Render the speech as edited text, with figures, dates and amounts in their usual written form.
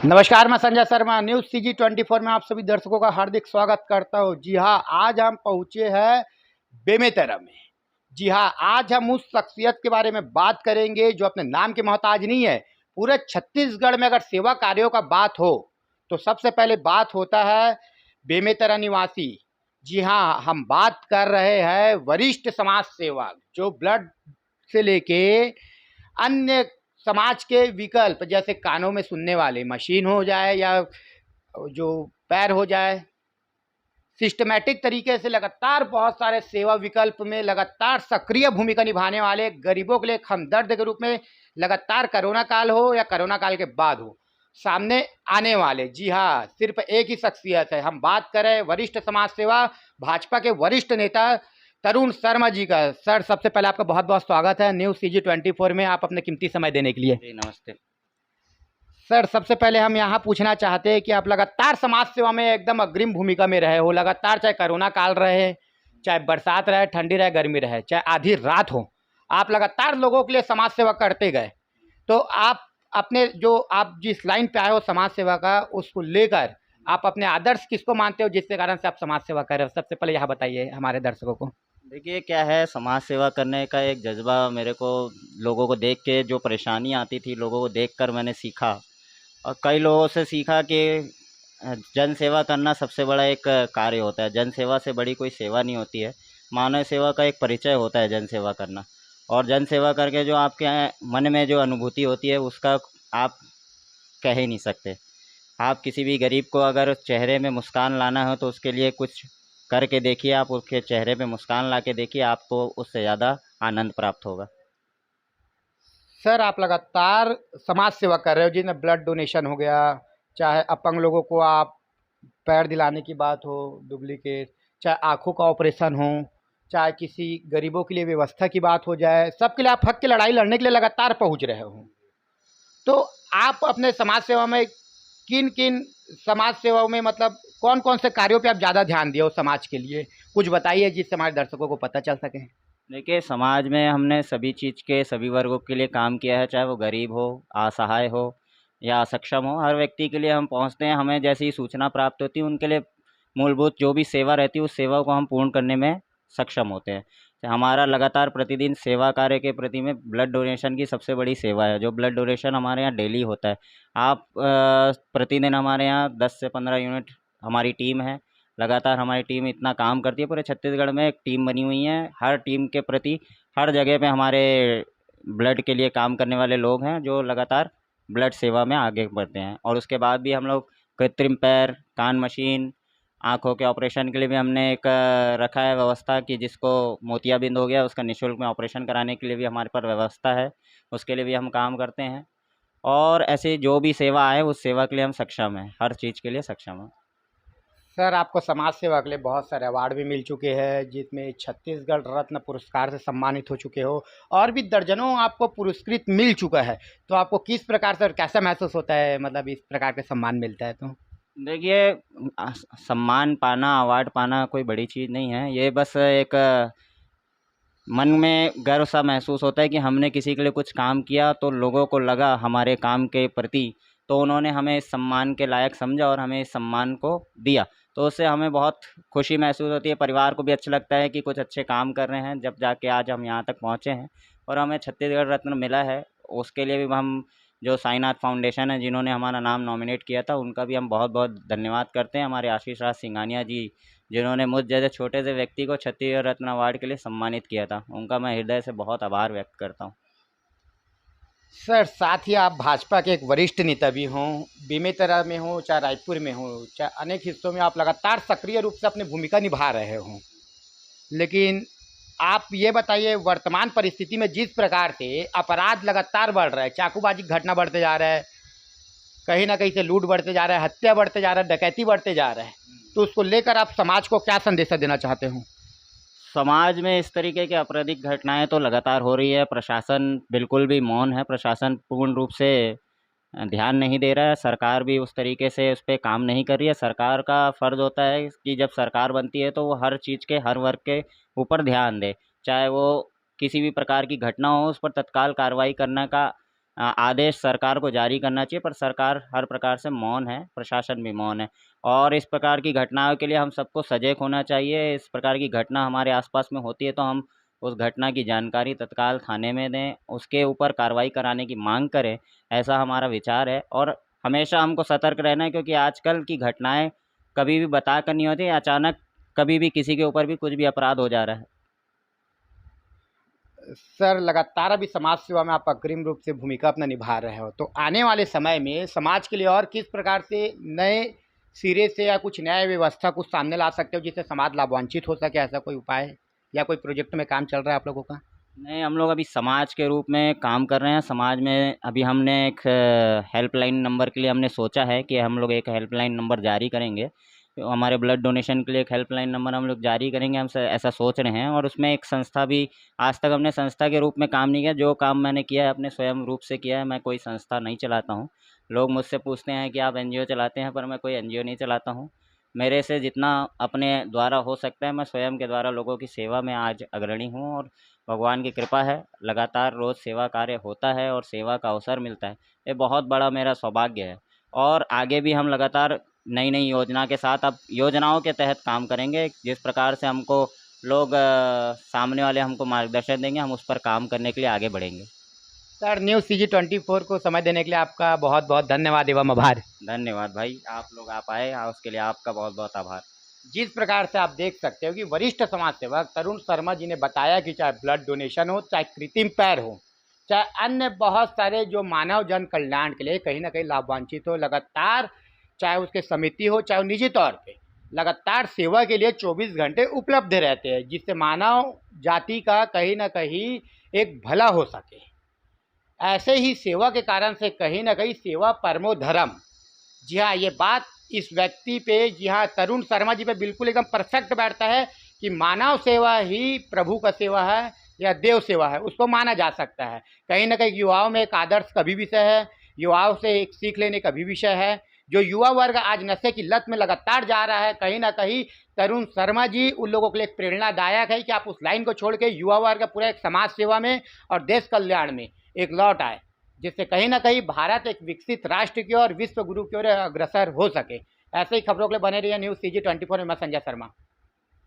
नमस्कार, मैं Sanjay Sharma news CG24 में आप सभी दर्शकों का हार्दिक स्वागत करता हूं। जी हां, आज हम पहुंचे हैं बेमेतरा में। जी हां, आज हम उस शख्सियत के बारे में बात करेंगे जो अपने नाम के मोहताज नहीं है। पूरे छत्तीसगढ़ में अगर सेवा कार्यों का बात हो तो सबसे पहले बात होता है बेमेतरा निवासी। जी हां, हम बात कर रहे हैं वरिष्ठ समाज सेवक जो ब्लड से लेके अन्य समाज के विकल्प जैसे कानों में सुनने वाले मशीन हो जाए या जो पैर हो जाए, सिस्टमैटिक तरीके से लगातार बहुत सारे सेवा विकल्प में लगातार सक्रिय भूमिका निभाने वाले गरीबों के लिए एक हमदर्द के रूप में लगातार कोरोना काल हो या कोरोना काल के बाद हो सामने आने वाले। जी हाँ, सिर्फ एक ही शख्सियत है। हम बात करें वरिष्ठ समाज सेवा भाजपा के वरिष्ठ नेता तरुण शर्मा जी का। सर, सबसे पहले आपका बहुत बहुत स्वागत है न्यूज़ CG24 में, आप अपने कीमती समय देने के लिए। जी नमस्ते। सर, सबसे पहले हम यहाँ पूछना चाहते हैं कि आप लगातार समाज सेवा में एकदम अग्रिम भूमिका में रहे हो, लगातार चाहे कोरोना काल रहे, चाहे बरसात रहे, ठंडी रहे, गर्मी रहे, चाहे आधी रात हो, आप लगातार लोगों के लिए समाज सेवा करते गए। तो आप अपने जो आप जिस लाइन पे आए हो समाज सेवा का, उसको लेकर आप अपने आदर्श किसको मानते हो जिसके कारण से आप समाज सेवा कर रहे हो? सबसे पहले यह बताइए हमारे दर्शकों को। देखिए क्या है, समाज सेवा करने का एक जज़्बा मेरे को लोगों को देख के, जो परेशानी आती थी लोगों को देखकर मैंने सीखा। और कई लोगों से सीखा कि जन सेवा करना सबसे बड़ा एक कार्य होता है। जन सेवा से बड़ी कोई सेवा नहीं होती है। मानव सेवा का एक परिचय होता है जन सेवा करना। और जन सेवा करके जो आपके मन में जो अनुभूति होती है उसका आप कह ही नहीं सकते। आप किसी भी गरीब को अगर चेहरे में मुस्कान लाना हो तो उसके लिए कुछ करके देखिए, आप उसके चेहरे पे मुस्कान ला के देखिए, आपको उससे ज़्यादा आनंद प्राप्त होगा। सर, आप लगातार समाज सेवा कर रहे हो जिसमें ब्लड डोनेशन हो गया, चाहे अपंग लोगों को आप पैर दिलाने की बात हो डुप्लीकेट, चाहे आँखों का ऑपरेशन हो, चाहे किसी गरीबों के लिए व्यवस्था की बात हो जाए, सबके लिए आप हक की लड़ाई लड़ने के लिए लगातार पहुँच रहे हो। तो आप अपने समाज सेवा में किन-किन समाज सेवाओं में मतलब कौन-कौन से कार्यों पे आप ज़्यादा ध्यान दिए हो समाज के लिए? कुछ बताइए जिससे हमारे दर्शकों को पता चल सके। देखिए, समाज में हमने सभी चीज़ के सभी वर्गों के लिए काम किया है, चाहे वो गरीब हो, असहाय हो या अक्षम हो। हर व्यक्ति के लिए हम पहुँचते हैं, हमें जैसी ही सूचना प्राप्त होती है उनके लिए मूलभूत जो भी सेवा रहती है उस सेवा को हम पूर्ण करने में सक्षम होते हैं। तो हमारा लगातार प्रतिदिन सेवा कार्य के प्रति में ब्लड डोनेशन की सबसे बड़ी सेवा है, जो ब्लड डोनेशन हमारे यहाँ डेली होता है। आप प्रतिदिन हमारे यहाँ 10 से 15 यूनिट हमारी टीम है। लगातार हमारी टीम इतना काम करती है, पूरे छत्तीसगढ़ में एक टीम बनी हुई है। हर टीम के प्रति हर जगह पे हमारे ब्लड के लिए काम करने वाले लोग हैं जो लगातार ब्लड सेवा में आगे बढ़ते हैं। और उसके बाद भी हम लोग कृत्रिम पैर, कान मशीन, आँखों के ऑपरेशन के लिए भी हमने एक रखा है व्यवस्था कि जिसको मोतियाबिंद हो गया उसका निःशुल्क में ऑपरेशन कराने के लिए भी हमारे पास व्यवस्था है। उसके लिए भी हम काम करते हैं। और ऐसी जो भी सेवा आए उस सेवा के लिए हम सक्षम हैं, हर चीज़ के लिए सक्षम हैं। सर, आपको समाज सेवा के लिए बहुत सारे अवार्ड भी मिल चुके हैं जिसमें छत्तीसगढ़ रत्न पुरस्कार से सम्मानित हो चुके हो और भी दर्जनों आपको पुरस्कृत मिल चुका है। तो आपको किस प्रकार से और कैसा महसूस होता है मतलब इस प्रकार के सम्मान मिलता है तो? देखिए, सम्मान पाना, अवार्ड पाना कोई बड़ी चीज़ नहीं है। ये बस एक मन में गर्व सा महसूस होता है कि हमने किसी के लिए कुछ काम किया तो लोगों को लगा हमारे काम के प्रति, तो उन्होंने हमें इस सम्मान के लायक समझा और हमें इस सम्मान को दिया। तो उससे हमें बहुत खुशी महसूस होती है, परिवार को भी अच्छा लगता है कि कुछ अच्छे काम कर रहे हैं, जब जाके आज हम यहाँ तक पहुँचे हैं और हमें छत्तीसगढ़ रत्न मिला है। उसके लिए भी हम जो साईनाथ फाउंडेशन है जिन्होंने हमारा नाम नॉमिनेट किया था, उनका भी हम बहुत-बहुत धन्यवाद करते हैं। हमारे आशीष राज सिंघानिया जी जिन्होंने मुझ जैसे छोटे से व्यक्ति को छत्तीसगढ़ रत्न अवार्ड के लिए सम्मानित किया था, उनका मैं हृदय से बहुत आभार व्यक्त करता हूँ। सर, साथ ही आप भाजपा के एक वरिष्ठ नेता भी हों, बेमेतरा में हो चाहे रायपुर में हो, चाहे अनेक हिस्सों में आप लगातार सक्रिय रूप से अपनी भूमिका निभा रहे हों। लेकिन आप ये बताइए वर्तमान परिस्थिति में जिस प्रकार से अपराध लगातार बढ़ रहा है, चाकूबाजी की घटना बढ़ते जा रहा है, कहीं न कहीं से लूट बढ़ते जा रहा है, हत्या बढ़ते जा रहा है, डकैती बढ़ते जा रहा है, तो उसको लेकर आप समाज को क्या संदेशा देना चाहते हो? समाज में इस तरीके की आपराधिक घटनाएँ तो लगातार हो रही है, प्रशासन बिल्कुल भी मौन है, प्रशासन पूर्ण रूप से ध्यान नहीं दे रहा है, सरकार भी उस तरीके से उस पे काम नहीं कर रही है। सरकार का फ़र्ज़ होता है कि जब सरकार बनती है तो वो हर चीज़ के, हर वर्ग के ऊपर ध्यान दे। चाहे वो किसी भी प्रकार की घटना हो, उस पर तत्काल कार्रवाई करने का आदेश सरकार को जारी करना चाहिए, पर सरकार हर प्रकार से मौन है, प्रशासन भी मौन है। और इस प्रकार की घटनाओं के लिए हम सबको सजग होना चाहिए। इस प्रकार की घटना हमारे आस-पास में होती है तो हम उस घटना की जानकारी तत्काल थाने में दें, उसके ऊपर कार्रवाई कराने की माँग करें, ऐसा हमारा विचार है। और हमेशा हमको सतर्क रहना है, क्योंकि आजकल की घटनाएँ कभी भी बता कर नहीं होती, अचानक कभी भी किसी के ऊपर भी कुछ भी अपराध हो जा रहा है। सर, लगातार अभी समाज सेवा में आप अग्रिम रूप से भूमिका अपना निभा रहे हो, तो आने वाले समय में समाज के लिए और किस प्रकार से नए सिरे से या कुछ नया व्यवस्था कुछ सामने ला सकते हो जिससे समाज लाभान्वित हो सके? ऐसा कोई उपाय है या कोई प्रोजेक्ट में काम चल रहा है आप लोगों का? नहीं, हम लोग अभी समाज के रूप में काम कर रहे हैं। समाज में अभी हमने एक हेल्पलाइन नंबर के लिए हमने सोचा है कि हम लोग एक हेल्पलाइन नंबर जारी करेंगे। तो हमारे ब्लड डोनेशन के लिए एक हेल्पलाइन नंबर हम लोग जारी करेंगे, हम ऐसा सोच रहे हैं। और उसमें एक संस्था भी, आज तक हमने संस्था के रूप में काम नहीं किया। जो काम मैंने किया है अपने स्वयं रूप से किया है, मैं कोई संस्था नहीं चलाता हूँ। लोग मुझसे पूछते हैं कि आप एनजीओ चलाते हैं, पर मैं कोई एनजीओ नहीं चलाता हूँ। मेरे से जितना अपने द्वारा हो सकता है, मैं स्वयं के द्वारा लोगों की सेवा में आज अग्रणी हूँ। और भगवान की कृपा है, लगातार रोज़ सेवा कार्य होता है और सेवा का अवसर मिलता है। ये बहुत बड़ा मेरा सौभाग्य है। और आगे भी हम लगातार नई-नई योजना के साथ, अब योजनाओं के तहत काम करेंगे। जिस प्रकार से हमको लोग सामने वाले हमको मार्गदर्शन देंगे, हम उस पर काम करने के लिए आगे बढ़ेंगे। सर, न्यूज़ सीजी 24 को समय देने के लिए आपका बहुत बहुत धन्यवाद एवं आभार। धन्यवाद भाई, आप लोग आप आए, उसके लिए आपका बहुत-बहुत आभार। जिस प्रकार से आप देख सकते हो कि वरिष्ठ समाज सेवक तरुण शर्मा जी ने बताया कि चाहे ब्लड डोनेशन हो, चाहे कृत्रिम पैर हो, चाहे अन्य बहुत सारे जो मानव जन कल्याण के लिए कहीं ना कहीं लाभान्वित हो, लगातार चाहे उसके समिति हो चाहे वो निजी तौर पे लगातार सेवा के लिए 24 घंटे उपलब्ध रहते हैं, जिससे मानव जाति का कहीं ना कहीं एक भला हो सके। ऐसे ही सेवा के कारण से कहीं ना कहीं सेवा परमो धर्म। जी हाँ, ये बात इस व्यक्ति पे, जी हाँ, तरुण शर्मा जी पे बिल्कुल एकदम परफेक्ट बैठता है कि मानव सेवा ही प्रभु का सेवा है या देव सेवा है, उसको माना जा सकता है। कहीं ना कहीं युवाओं में एक आदर्श का भी विषय है, युवाओं से एक सीख लेने का भी विषय है। जो युवा वर्ग आज नशे की लत में लगातार जा रहा है, कहीं ना कहीं तरुण शर्मा जी उन लोगों के लिए एक प्रेरणादायक है कि आप उस लाइन को छोड़ के युवा वर्ग पूरा एक समाज सेवा में और देश कल्याण में एक लौट आए, जिससे कहीं ना कहीं भारत एक विकसित राष्ट्र की ओर, विश्व गुरु की ओर अग्रसर हो सके। ऐसे ही खबरों के लिए बने रहिए न्यूज़ सीजी 24 में। मैं संजय शर्मा।